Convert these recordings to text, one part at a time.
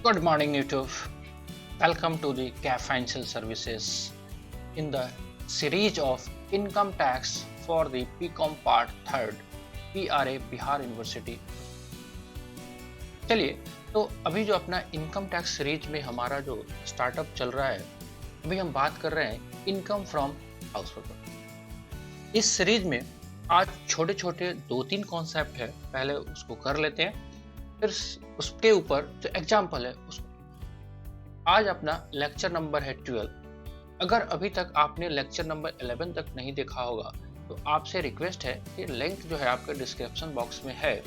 Good morning, YouTube. Welcome to the CAF Financial Services in the series of Income Tax for the PCOM Part 3rd, PRA Bihar university. चलिए, तो अभी जो अपना income tax series में हमारा जो startup चल रहा है, अभी हम बात कर रहे हैं इनकम फ्रॉम हाउस प्रॉपर्टी। इस सीरीज में आज छोटे छोटे 2-3 कॉन्सेप्ट है, पहले उसको कर लेते हैं, फिर उसके ऊपर जो एग्जाम्पल है उसको। आज अपना लेक्चर नंबर है 12। अगर अभी तक आपने लेक्चर नंबर 11 तक नहीं देखा होगा तो आपसे रिक्वेस्ट है कि लिंक जो है आपके डिस्क्रिप्शन बॉक्स में है,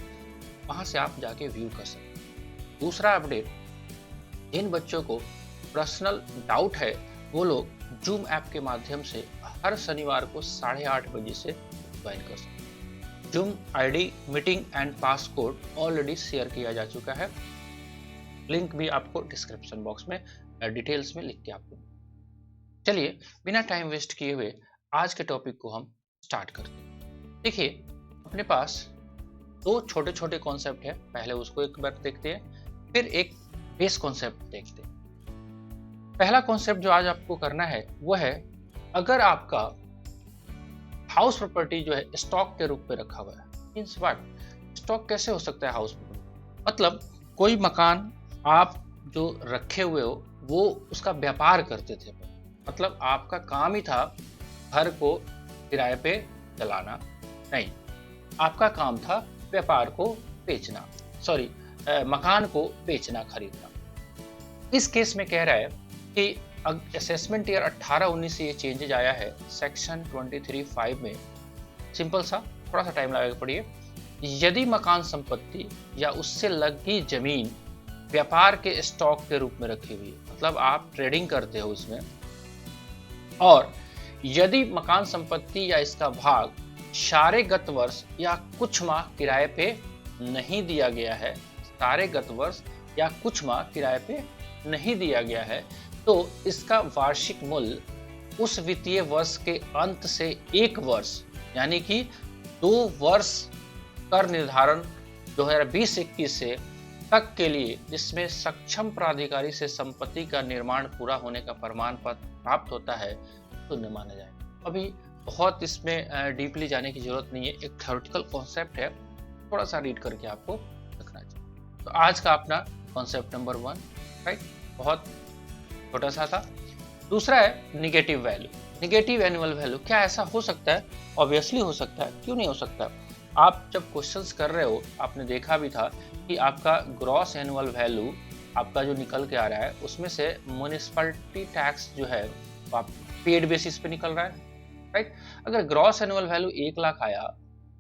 वहां से आप जाके व्यू कर सकते। दूसरा अपडेट, जिन बच्चों को पर्सनल डाउट है वो लोग जूम ऐप के माध्यम से हर शनिवार को 8:30 बजे से ज्वाइन कर सकते। Zoom ID, meeting and passcode already share किया जा चुका है, लिंक भी आपको डिस्क्रिप्शन बॉक्स में डिटेल्स में लिख के आपको। चलिए, बिना टाइम वेस्ट किए हुए आज के टॉपिक को हम स्टार्ट करते हैं। देखिए, अपने पास 2 छोटे छोटे कॉन्सेप्ट है, पहले उसको एक बार देखते हैं, फिर एक बेस कॉन्सेप्ट देखते हैं। पहला कॉन्सेप्ट जो आज आपको करना है वो है, अगर आपका हाउस प्रॉपर्टी जो है स्टॉक के रूप में रखा हुआ है। Means what? स्टॉक कैसे हो सकता है हाउस प्रॉपर्टी? मतलब कोई मकान आप जो रखे हुए हो वो उसका व्यापार करते थे, मतलब आपका काम ही था घर को किराए पे चलाना नहीं, आपका काम था व्यापार को बेचना, मकान को बेचना खरीदना। इस केस में कह रहा है कि असेसमेंट ईयर 18-19 से ये चेंजेज आया है सेक्शन 23(5) में। सिंपल सा, थोड़ा सा टाइम लगेगा, पढ़िए। यदि मकान संपत्ति या उससे लगी जमीन व्यापार के स्टॉक के रूप में रखी हुई है, मतलब आप ट्रेडिंग करते हो उसमें, और यदि मकान संपत्ति या इसका भाग सारे गत वर्ष या कुछ माह किराए पे नहीं दिया गया है, सारे गत वर्ष या कुछ माह किराए पे नहीं दिया गया है, तो इसका वार्षिक मूल्य उस वित्तीय वर्ष के अंत से 1 वर्ष यानी कि 2 वर्ष कर निर्धारण 2020-21 से तक के लिए, जिसमें सक्षम प्राधिकारी से संपत्ति का निर्माण पूरा होने का प्रमाण पत्र प्राप्त होता है, शून्य माना जाए। अभी बहुत इसमें डीपली जाने की जरूरत नहीं है, एक थ्योरेटिकल कॉन्सेप्ट है, थोड़ा सा रीड करके आपको रखना चाहिए। तो आज का अपना कॉन्सेप्ट नंबर 1, राइट, बहुत छोटा सा था। दूसरा है negative value. Negative annual value, क्या ऐसा हो सकता है? ऑब्वियसली हो सकता है, क्यों नहीं हो सकता? आप जब क्वेश्चंस कर रहे हो, आपने देखा भी था कि आपका ग्रॉस एनुअल वैल्यू आपका जो निकल के आ रहा है, उसमें से म्युनिसिपैलिटी टैक्स जो है आप पेड बेसिस पे निकल रहा है, राइट। अगर ग्रॉस एनुअल वैल्यू 1 लाख आया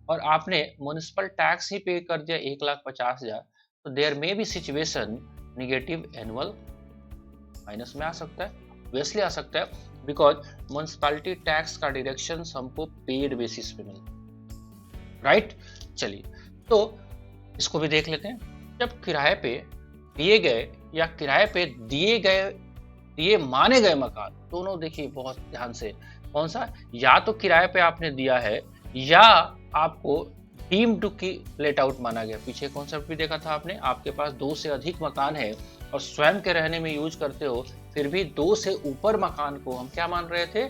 और आपने म्युनिसिपल टैक्स ही पे कर दिया 1,50,000, तो there may be situation negative annual minus में आ सकता है। ऑब्वियसली आ सकता है, बिकॉज म्युनिसिपैलिटी टैक्स का डिडक्शन हमको पेड बेसिस पे मिलता है, राइट। चलिए, तो इसको भी देख लेते हैं। जब किराए पे दिए गए या किराए पे दिए माने गए मकान, दोनों देखिए बहुत ध्यान से, कौन सा? या तो किराए पे आपने दिया है या आपको डीम्ड टू की लेट आउट माना गया। पीछे कॉन्सेप्ट भी देखा था आपने, आपके पास 2 से अधिक मकान है और स्वयं के रहने में यूज करते हो, फिर भी 2 से ऊपर मकान को हम क्या मान रहे थे?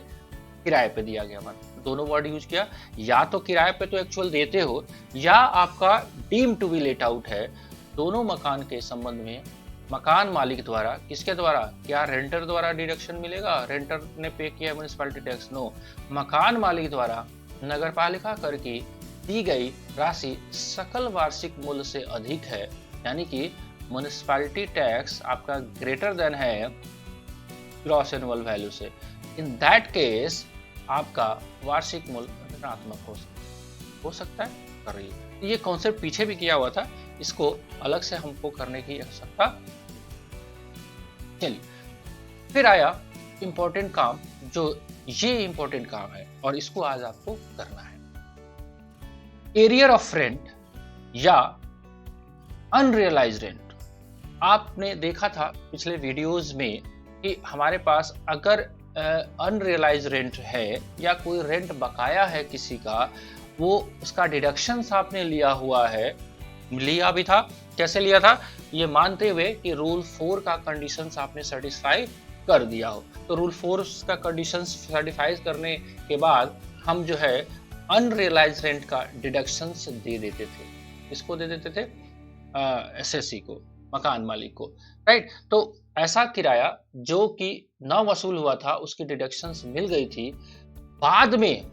किराए पे दिया गया मान। दोनों वर्ड यूज किया, या तो किराए पे तो एक्चुअल देते हो, या आपका deem to be let out है। दोनों मकान के संबंध में मकान मालिक द्वारा, किसके द्वारा? क्या रेंटर द्वारा डिडक्शन मिलेगा? रेंटर ने पे किया म्युनिसिपैलिटी टैक्स? नो, मकान मालिक द्वारा नगर पालिका कर की दी गई राशि सकल वार्षिक मूल्य से अधिक है, यानी कि म्युनिसिपैलिटी टैक्स आपका ग्रेटर देन है ग्रॉस एनुअल वैल्यू से। इन दैट केस आपका वार्षिक मूल्य ऋणात्मक हो सकता है, कर रही है। ये कॉन्सेप्ट पीछे भी किया हुआ था, इसको अलग से हमको करने की आवश्यकता। चलिए, फिर आया इंपॉर्टेंट काम, जो ये इंपॉर्टेंट काम है और इसको आज आपको करना है। एरियर ऑफ रेंट या अनरियलाइज्ड रेंट। आपने देखा था पिछले वीडियोस में कि हमारे पास अगर अनरियलाइज रेंट है या कोई रेंट बकाया है किसी का, वो उसका डिडक्शंस आपने लिया हुआ है, लिया भी था। कैसे लिया था? ये मानते हुए कि रूल 4 का कंडीशंस आपने सेटिस्फाई कर दिया हो। तो रूल 4 का कंडीशंस सेटिस्फाई करने के बाद हम जो है अनरियलाइज रेंट का डिडक्शंस दे देते थे। किसको दे देते थे? एसएससी को, मकान मालिक को, राइट। तो ऐसा किराया जो कि न वसूल हुआ था उसकी डिडक्शंस मिल गई थी। बाद में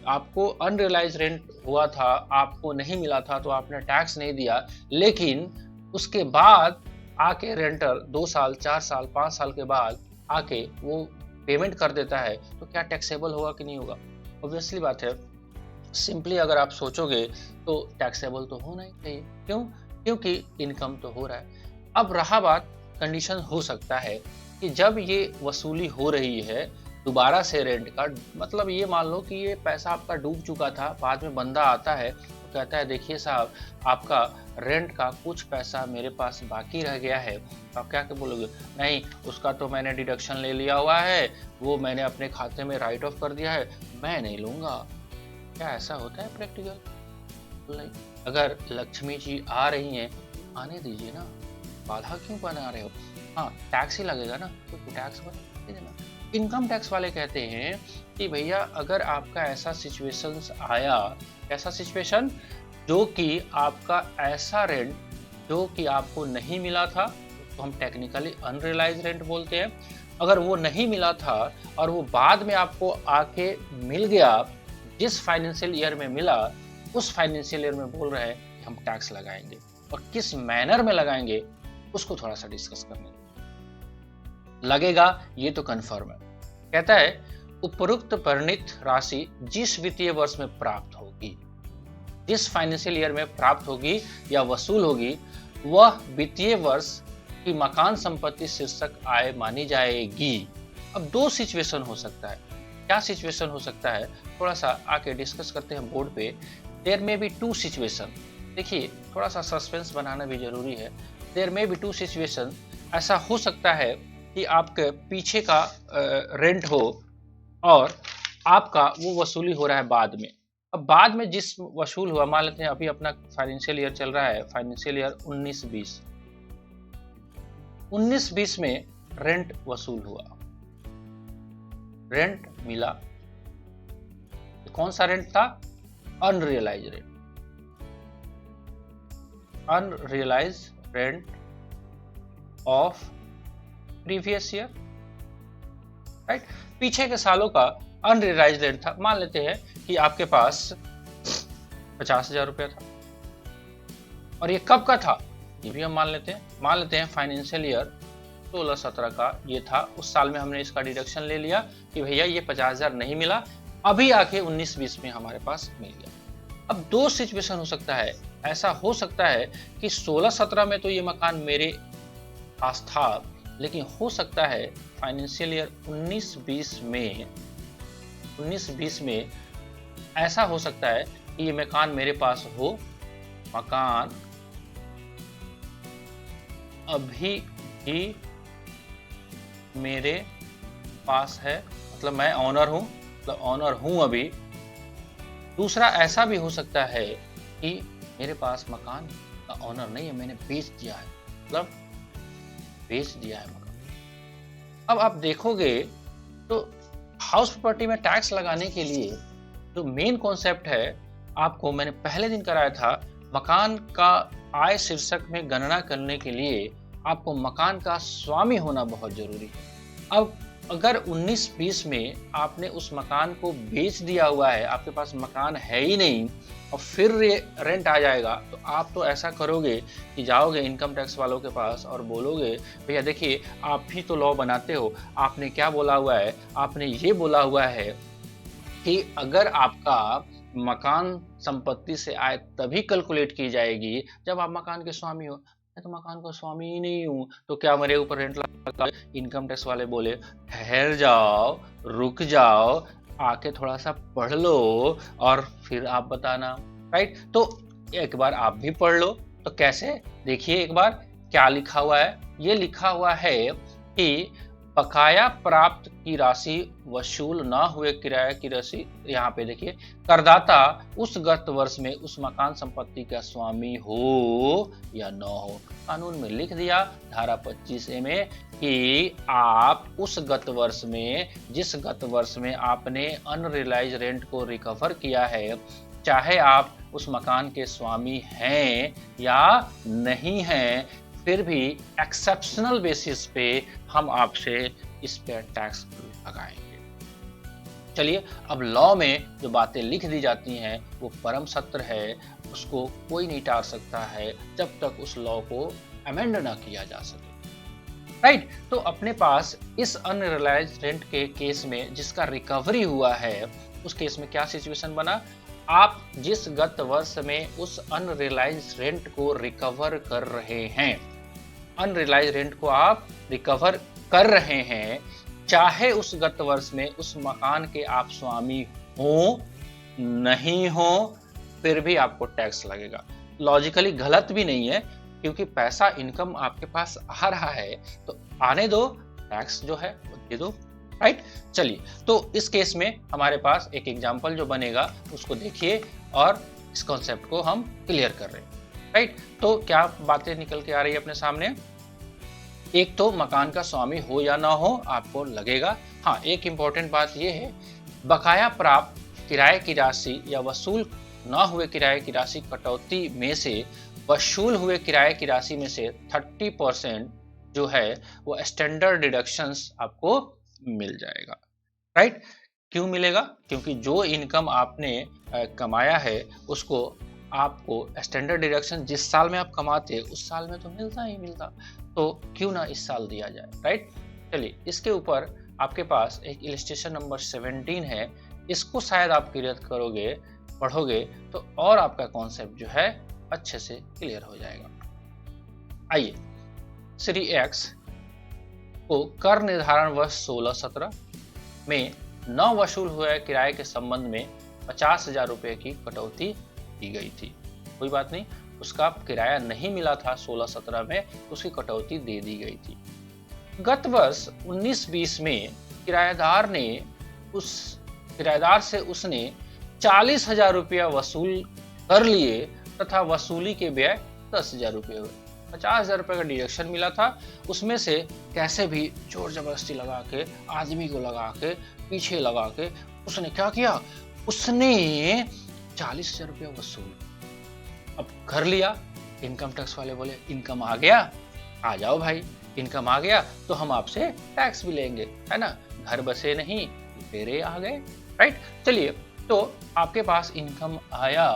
आपको अनरियलाइज रेंट हुआ था, आपको नहीं मिला था तो आपने टैक्स नहीं दिया, लेकिन उसके बाद आके रेंटर 2 साल 4 साल 5 साल के बाद आके वो पेमेंट कर देता है, तो क्या टैक्सेबल होगा कि नहीं होगा? ऑब्वियसली बात है, सिंपली अगर आप सोचोगे तो टैक्सेबल तो होना ही चाहिए। क्यों? क्योंकि इनकम तो हो रहा है। अब रहा बात, कंडीशन हो सकता है कि जब ये वसूली हो रही है दोबारा से रेंट का, मतलब ये मान लो कि ये पैसा आपका डूब चुका था, बाद में बंदा आता है तो कहता है देखिए साहब, आपका रेंट का कुछ पैसा मेरे पास बाकी रह गया है। तो आप क्या बोलोगे? नहीं, उसका तो मैंने डिडक्शन ले लिया हुआ है, वो मैंने अपने खाते में राइट ऑफ कर दिया है, मैं नहीं लूंगा। क्या ऐसा होता है प्रैक्टिकल? नहीं। अगर लक्ष्मी जी आ रही हैं, आने दीजिए ना, बाधा क्यों बना रहे हो? हाँ, टैक्स ही लगेगा ना, तो टैक्स बना देना। इनकम टैक्स वाले कहते हैं कि भैया अगर आपका ऐसा सिचुएशंस आया, ऐसा सिचुएशन जो कि आपका ऐसा रेंट जो कि आपको नहीं मिला था, तो हम टेक्निकली अनरियलाइज रेंट बोलते हैं। अगर वो नहीं मिला था और वो बाद में आपको आके मिल गया, जिस फाइनेंशियल ईयर में मिला, उस फाइनेंशियल ईयर में बोल रहे हैं कि हम टैक्स लगाएंगे, और किस मैनर में लगाएंगे उसको थोड़ा सा डिस्कस करने लगेगा। ये तो कंफर्म है। कहता है उपरोक्त वर्णित राशि जिस वित्तीय वर्ष में प्राप्त होगी, जिस फाइनेंशियल ईयर में प्राप्त होगी या वसूल होगी, वह वित्तीय वर्ष की मकान संपत्ति शीर्षक आय मानी जाएगी। अब दो सिचुएशन हो सकता है। क्या सिचुएशन हो सकता है? थोड़ा सा आके डिस्कस करते हैं बोर्ड पे। देयर में बी टू सिचुएशन। देखिए, थोड़ा सा सस्पेंस बनाना भी जरूरी है। देयर में बी टू सिचुएशन। ऐसा हो सकता है कि आपके पीछे का रेंट हो और आपका वो वसूली हो रहा है बाद में। अब बाद में जिस वसूल हुआ, मान लेते हैं अभी अपना फाइनेंशियल ईयर चल रहा है, फाइनेंशियल ईयर 19-20। 19-20 में रेंट वसूल हुआ, रेंट मिला। कौन सा रेंट था? Unrealise rent. Unrealise rent of previous year, right. पीछे के सालों का अनरियलाइज रेंट था। मान लेते हैं कि आपके पास 50,000 रुपया था, और ये कब का था ये भी हम मान लेते हैं फाइनेंशियल ईयर 16-17 का ये था। उस साल में हमने इसका डिडक्शन ले लिया कि भैया ये 50,000 नहीं मिला, अभी आके 19-20 में हमारे पास मिल गया। अब दो सिचुएशन हो सकता है। ऐसा हो सकता है कि 16-17 में तो ये मकान मेरे पास था, लेकिन हो सकता है फाइनेंशियल ईयर 19-20 में ऐसा हो सकता है कि ये मकान मेरे पास हो, मकान अभी भी मेरे पास है, मतलब मैं ऑनर हूं, मतलब ऑनर हूं अभी। दूसरा ऐसा भी हो सकता है कि मेरे पास मकान का ऑनर नहीं है, मैंने बेच दिया है, मतलब बेच दिया है मकान। अब आप देखोगे तो हाउस प्रॉपर्टी में टैक्स लगाने के लिए जो मेन कॉन्सेप्ट है, आपको मैंने पहले दिन कराया था, मकान का आय शीर्षक में गणना करने के लिए आपको मकान का स्वामी होना बहुत जरूरी है। अब अगर 19-20 में आपने उस मकान को बेच दिया हुआ है, आपके पास मकान है ही नहीं, और फिर रेंट आ जाएगा, तो आप तो ऐसा करोगे कि जाओगे इनकम टैक्स वालों के पास और बोलोगे भैया देखिए आप भी तो लॉ बनाते हो, आपने क्या बोला हुआ है? आपने ये बोला हुआ है कि अगर आपका मकान संपत्ति से आय तभी कैलकुलेट की जाएगी जब आप मकान के स्वामी हो। मैं तो मकान का स्वामी ही नहीं हूँ, तो क्या मेरे ऊपर रेंट लगा? इनकम टैक्स वाले बोले ठहर जाओ, रुक जाओ, आके थोड़ा सा पढ़ लो और फिर आप बताना, राइट। तो एक बार आप भी पढ़ लो। तो कैसे? देखिए एक बार क्या लिखा हुआ है। ये लिखा हुआ है कि बकाया प्राप्त की राशि वसूल न हुए किराए की राशि, यहाँ पे देखिए, करदाता उस गत वर्ष में उस मकान संपत्ति का स्वामी हो या न हो। कानून में लिख दिया धारा 25A में कि आप उस गत वर्ष में, जिस गत वर्ष में आपने अनरियलाइज रेंट को रिकवर किया है, चाहे आप उस मकान के स्वामी हैं या नहीं हैं, फिर भी एक्सेप्शनल बेसिस पे हम आपसे इस पे टैक्स लगाएंगे। चलिए, अब लॉ में जो बातें लिख दी जाती हैं वो परम सत्य है, उसको कोई नहीं टाल सकता है जब तक उस लॉ को अमेंड ना किया जा सके। राइट, तो अपने पास इस अनरियलाइज्ड रेंट के केस में जिसका रिकवरी हुआ है, उस केस में क्या सिचुएशन बना, आप जिस गत वर्ष में उस अनरियलाइज्ड रेंट को रिकवर कर रहे हैं, अनरियलाइज्ड रेंट को आप रिकवर कर रहे हैं, चाहे उस गत वर्ष में उस मकान के आप स्वामी हो नहीं हो, फिर भी आपको टैक्स लगेगा। लॉजिकली गलत भी नहीं है, क्योंकि पैसा इनकम आपके पास आ रहा है तो आने दो, टैक्स जो है वो दे दो। राइट, चलिए, तो इस केस में हमारे पास एक एग्जांपल जो बनेगा उसको देखिए और इस कॉन्सेप्ट को हम क्लियर कर रहे हैं। राइट, तो क्या बातें निकल के आ रही है अपने सामने, एक तो मकान का स्वामी हो या ना हो आपको लगेगा। हाँ, एक इंपॉर्टेंट बात यह है, बकाया प्राप्त किराए की राशि या वसूल ना हुए किराए की राशि कटौती में से वसूल हुए किराए की राशि में से 30% जो है वो स्टैंडर्ड डिडक्शंस आपको मिल जाएगा। राइट, क्यों मिलेगा, क्योंकि जो इनकम आपने कमाया है उसको आपको स्टैंडर्ड डिडक्शन जिस साल में आप कमाते उस साल में तो मिलता ही मिलता, तो क्यों ना इस साल दिया जाए। राइट, चलिए, इसके ऊपर आपके पास एक इलस्ट्रेशन नंबर 17 है, इसको शायद आप क्लियर करोगे, पढ़ोगे तो और आपका कॉन्सेप्ट जो है अच्छे से क्लियर हो जाएगा। आइए, श्री एक्स को कर निर्धारण वर्ष 16-17 में न वसूल हुए किराए के संबंध में 50,000 रुपए की कटौती दी गई थी। कोई बात नहीं, उसका किराया नहीं मिला था 16-17 में, उसकी कटौती दे दी गई थी। गत वर्ष 19-20 में किराएदार से उसने 40,000 रुपया वसूल कर लिए तथा वसूली के व्यय 10,000 रुपये हुए। 50,000 रुपये का डिडक्शन मिला था, उसमें से कैसे भी जोर जबरदस्ती लगा के, आदमी को लगा के, पीछे लगा के उसने क्या किया, उसने 40,000 रुपया वसूल अब कर लिया। इनकम टैक्स वाले बोले इनकम आ गया, आ जाओ भाई, इनकम आ गया तो हम आपसे टैक्स भी लेंगे, है ना, घर बसे नहीं फेरे आ गए। राइट, चलिए, तो आपके पास इनकम आया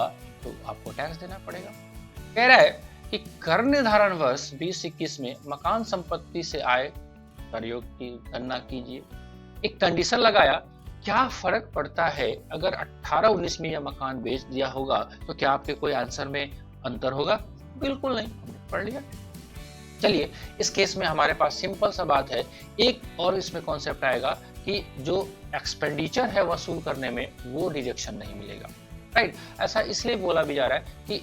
तो आपको टैक्स देना पड़ेगा। कह रहा है कि कर निर्धारण वर्ष 20-21 में मकान संपत्ति से आय कर योग की गणना कीजिए। एक कंडीशन लगाया, क्या फर्क पड़ता है अगर 18-19 में यह मकान बेच दिया होगा तो क्या आपके कोई आंसर में अंतर होगा? बिल्कुल नहीं, पढ़ लिया। चलिए, इस केस में हमारे पास सिंपल सा बात है, एक और इसमें कॉन्सेप्ट आएगा कि जो एक्सपेंडिचर है वसूल करने में वो डिडक्शन नहीं मिलेगा। राइट, ऐसा इसलिए बोला भी जा रहा है कि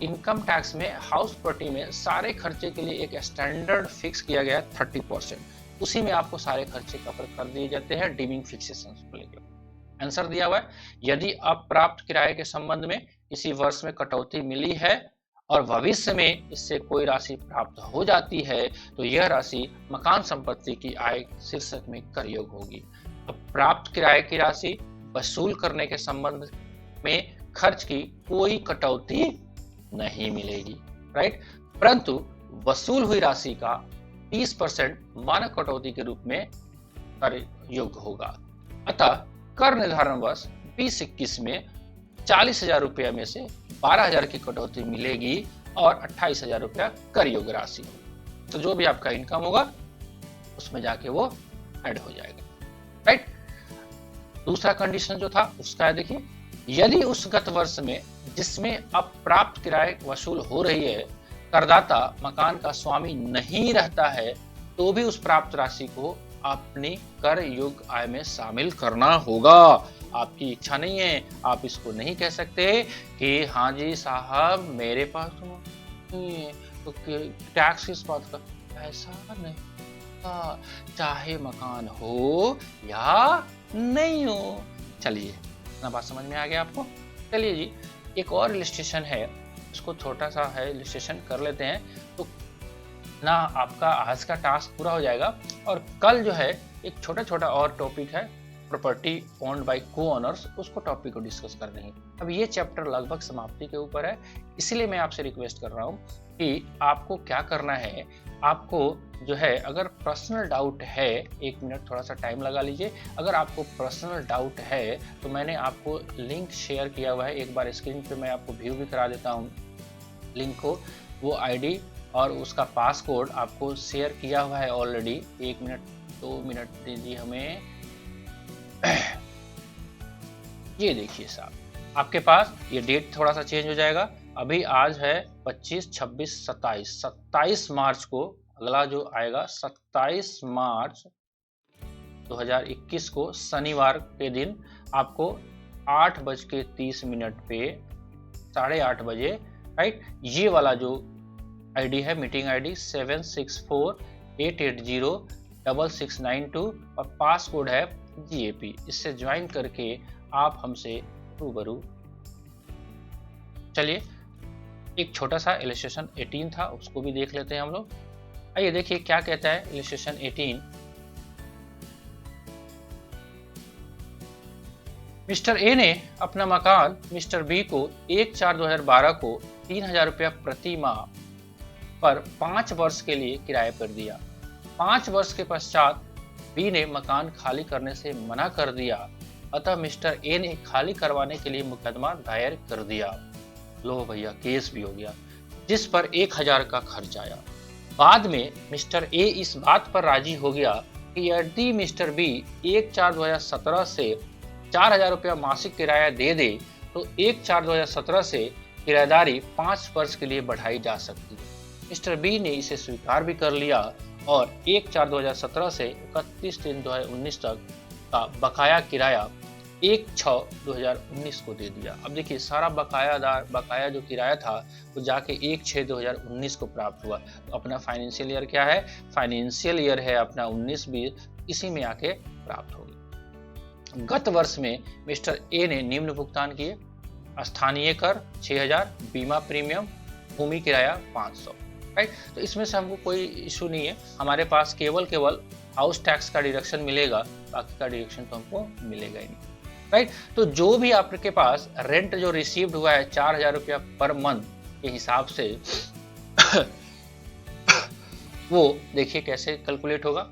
इनकम टैक्स में हाउस प्रॉपर्टी में सारे खर्चे के लिए एक स्टैंडर्ड फिक्स किया गया 30%, उसी में आपको सारे खर्चे कवर कर दिए जाते हैं डीमिंग फिक्सेशन को लेकर। आंसर दिया हुआ है, यदि अप्राप्त किराए के संबंध में इसी वर्ष में कटौती मिली है और भविष्य में इससे कोई राशि प्राप्त हो जाती है तो यह राशि मकान संपत्ति की आय शीर्षक में कर योग होगी। अब प्राप्त किराए की राशि वसूल करने के संबंध में खर्च की कोई कटौती नहीं मिलेगी। राइट, परंतु वसूल हुई राशि का 30% मानक कटौती के रूप में कर योग्य होगा। अतः कर निर्धारण वर्ष 20-21 में 40,000 रुपया में से 12,000 की कटौती मिलेगी और 28,000 रुपया कर योग्य राशि। तो जो भी आपका इनकम होगा उसमें जाके वो ऐड हो जाएगा। राइट, दूसरा कंडीशन जो था उसका देखिए, यदि उस गत वर्ष में जिसमें अब प्राप्त किराए वसूल हो रही है करदाता मकान का स्वामी नहीं रहता है तो भी उस प्राप्त राशि को अपनी कर योग्य आय में शामिल करना होगा। आपकी इच्छा नहीं है, आप इसको नहीं कह सकते कि हाँ जी साहब मेरे पास तो नहीं है तो टैक्स किस बात का, ऐसा नहीं। चाहे मकान हो या नहीं हो। चलिए, इतना बात समझ में आ गया आपको। चलिए जी, एक और इलस्ट्रेशन है, उसको छोटा सा है इलस्ट्रेशन कर लेते हैं, तो ना आपका आज का टास्क पूरा हो जाएगा और कल जो है एक छोटा छोटा और टॉपिक है, प्रॉपर्टी ओन्ड बाय को ओनर्स, उसको टॉपिक को डिस्कस कर देंगे। अब ये चैप्टर लगभग समाप्ति के ऊपर है, इसीलिए मैं आपसे रिक्वेस्ट कर रहा हूँ कि आपको क्या करना है। आपको जो है, अगर पर्सनल डाउट है, 1 मिनट थोड़ा सा टाइम लगा लीजिए। अगर आपको पर्सनल डाउट है तो मैंने आपको लिंक शेयर किया हुआ है, एक बार स्क्रीन पे मैं आपको व्यू भी करा देता हूँ लिंक को। वो आईडी और उसका पासकोड आपको शेयर किया हुआ है ऑलरेडी। 1 मिनट 2 मिनट दीजिए हमें। ये देखिए साहब, आपके पास ये डेट थोड़ा सा चेंज हो जाएगा। अभी आज है 25, 26, 27, 27 मार्च को, अगला जो आएगा 27 मार्च 2021 को शनिवार के दिन आपको 8:30 पे 8:30 बजे, राइट, ये वाला जो आईडी है, मीटिंग आईडी 764-880-6692 और पासकोड है GAP, इससे ज्वाइन करके आप हमसे रूबरू। चलिए, एक छोटा सा इलस्ट्रेशन 18 था, उसको भी देख लेते हैं हम लोग। आइए देखिए क्या कहता है इलस्ट्रेशन 18। मिस्टर ए ने अपना मकान मिस्टर बी को 1/4/2012 को 3000 रुपया प्रति माह पर 5 वर्ष के लिए किराए पर दिया। 5 वर्ष के पश्चात बी ने मकान खाली करने से मना कर दिया, अतः मिस्टर ए ने खाली करवाने के लिए मुकदमा दायर कर दिया। लो भैया, केस भी हो गया, जिस पर 1000 का खर्च आया। बाद में मिस्टर ए इस बात पर राजी हो गया कि यदि मिस्टर बी 1/4/2017 से 4000 रुपया मासिक किराया दे दे तो 1/4/2017 से किराएदारी 5 वर्ष के लिए बढ़ाई जा सकती है। मिस्टर बी ने इसे स्वीकार भी कर लिया और 1/4/2017 से 31/3/2019 तक का बकाया किराया 1/6/2019 को दे दिया। अब देखिए, सारा बकाया जो किराया था वो जाके 1/6/2019 को प्राप्त हुआ। तो अपना फाइनेंशियल ईयर क्या है? फाइनेंशियल ईयर है अपना 19-20, इसी में आके प्राप्त हो गया। गत वर्ष में मिस्टर ए ने निम्न भुगतान किए: स्थानीय कर 6000, बीमा प्रीमियम, भूमि किराया 500, राइट। तो इसमें से हमको कोई इशू नहीं है, हमारे पास केवल हाउस टैक्स का डिडक्शन मिलेगा, बाकी का डिडक्शन तो हमको मिलेगा ही नहीं, राइट। तो जो भी आपके पास रेंट जो रिसीव्ड हुआ है 4000 रुपया पर मंथ के हिसाब से वो देखिए कैसे कैलकुलेट होगा।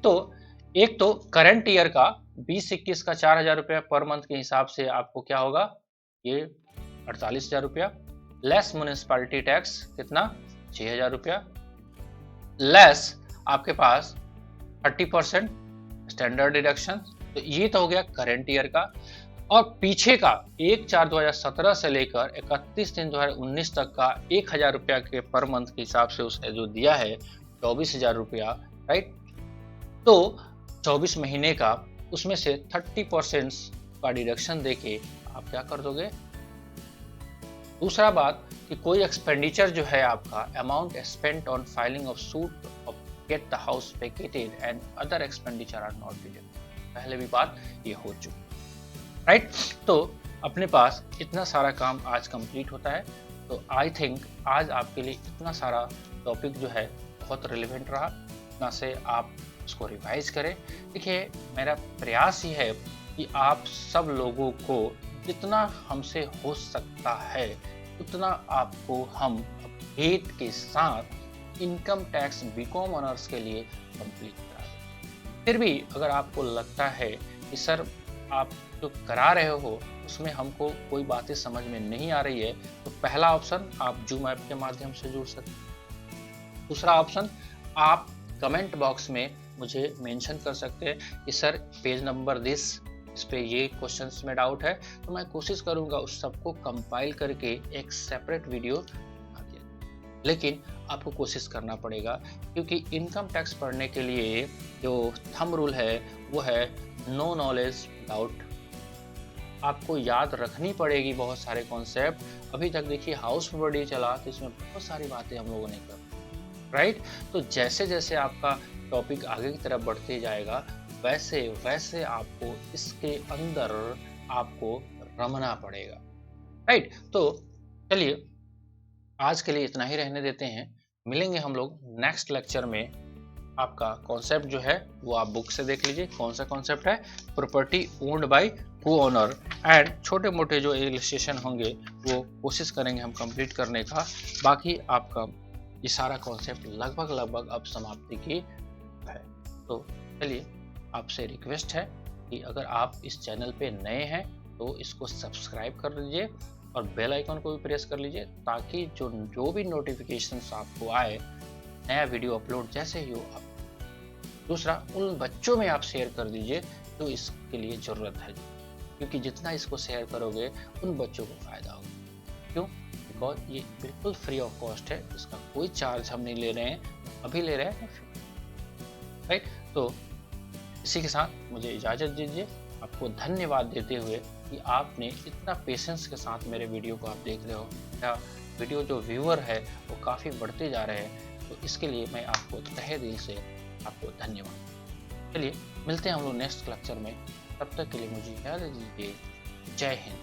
तो एक तो करंट ईयर का 20-21 का 4000 रुपया पर मंथ के हिसाब से आपको क्या होगा, ये 48,000 रुपया, लेस म्युनिसिपैलिटी टैक्स कितना, 6000 रुपया, लेस आपके पास 30% स्टैंडर्ड डिडक्शन। तो ये तो हो गया करंट ईयर का। और पीछे का 1/4/2017 से लेकर 31/3/2019 तक का 1000 रुपया के पर मंथ के हिसाब से उसने जो दिया है 24,000 रुपया, राइट। तो 24 महीने का, उसमें से 30% का डिडक्शन देके आप क्या कर दोगे। दूसरा बात कि कोई एक्सपेंडिचर जो है आपका, amount spent on filing of suit of get the house vacated and other expenditure are not deducted. पहले भी बात ये हो चुकी, राइट। तो अपने पास इतना सारा काम आज कंप्लीट होता है। तो आई थिंक आज आपके लिए इतना सारा टॉपिक जो है बहुत रिलेवेंट रहा, इतना से आप उसको रिवाइज करें। देखिए, मेरा प्रयास ही है कि आप सब लोगों को जितना हमसे हो सकता है उतना आपको हम अपडेट के साथ इनकम टैक्स बीकॉम ऑनर्स के लिए कंप्लीट करा दें। फिर भी अगर आपको लगता है कि सर आप जो करा रहे हो उसमें हमको कोई बातें समझ में नहीं आ रही है, तो पहला ऑप्शन आप जूम ऐप के माध्यम से जुड़ सकते हैं। दूसरा ऑप्शन, आप कमेंट बॉक्स में मुझे मेंशन कर सकते हैं कि सर पेज नंबर दिस, इस पे ये क्वेश्चंस में डाउट है, तो मैं कोशिश करूंगा उस सबको कंपाइल करके एक सेपरेट वीडियो बना दिया। लेकिन आपको कोशिश करना पड़ेगा, क्योंकि इनकम टैक्स पढ़ने के लिए जो थंब रूल है वो है नो नॉलेज डाउट। आपको याद रखनी पड़ेगी बहुत सारे कॉन्सेप्ट। अभी तक देखिए हाउस प्रॉपर्टी चला तो इसमें बहुत सारी बातें हम लोगों ने कर, राइट। तो जैसे जैसे आपका टॉपिक आगे की तरफ बढ़ते जाएगा वैसे वैसे आपको इसके अंदर आपको रमना पड़ेगा, राइट। तो चलिए आज के लिए इतना ही रहने देते हैं। मिलेंगे हम लोग नेक्स्ट लेक्चर में। आपका कॉन्सेप्ट जो है वो आप बुक से देख लीजिए। कौन सा कॉन्सेप्ट है? प्रॉपर्टी ओन्ड बाय को ओनर। एंड छोटे मोटे जो इलस्ट्रेशन होंगे वो कोशिश करेंगे हम कंप्लीट करने का। बाकी आपका ये सारा कॉन्सेप्ट लगभग लगभग अब समाप्ति की है। तो चलिए आपसे रिक्वेस्ट है कि अगर आप इस चैनल पे नए हैं तो इसको सब्सक्राइब कर लीजिए और बेल आइकन को भी प्रेस कर लीजिए, ताकि जो भी नोटिफिकेशंस आपको आए, नया वीडियो अपलोड जैसे ही हो आप। दूसरा, उन बच्चों में आप शेयर कर दीजिए तो इसके लिए ज़रूरत है, क्योंकि जितना इसको शेयर करोगे उन बच्चों को फ़ायदा होगा। क्यों? बिकॉज ये बिल्कुल फ्री ऑफ कॉस्ट है, इसका कोई चार्ज हम नहीं ले रहे हैं, अभी ले रहे हैं, राइट। तो इसी के साथ मुझे इजाज़त दीजिए, आपको धन्यवाद देते हुए कि आपने इतना पेशेंस के साथ मेरे वीडियो को आप देख रहे हो। या वीडियो जो व्यूअर है वो काफ़ी बढ़ते जा रहे हैं, तो इसके लिए मैं आपको तहे दिल से आपको धन्यवाद। चलिए मिलते हैं हम लोग नेक्स्ट लेक्चर में। तब तक के लिए मुझे इजाज़त दीजिए। जय हिंद।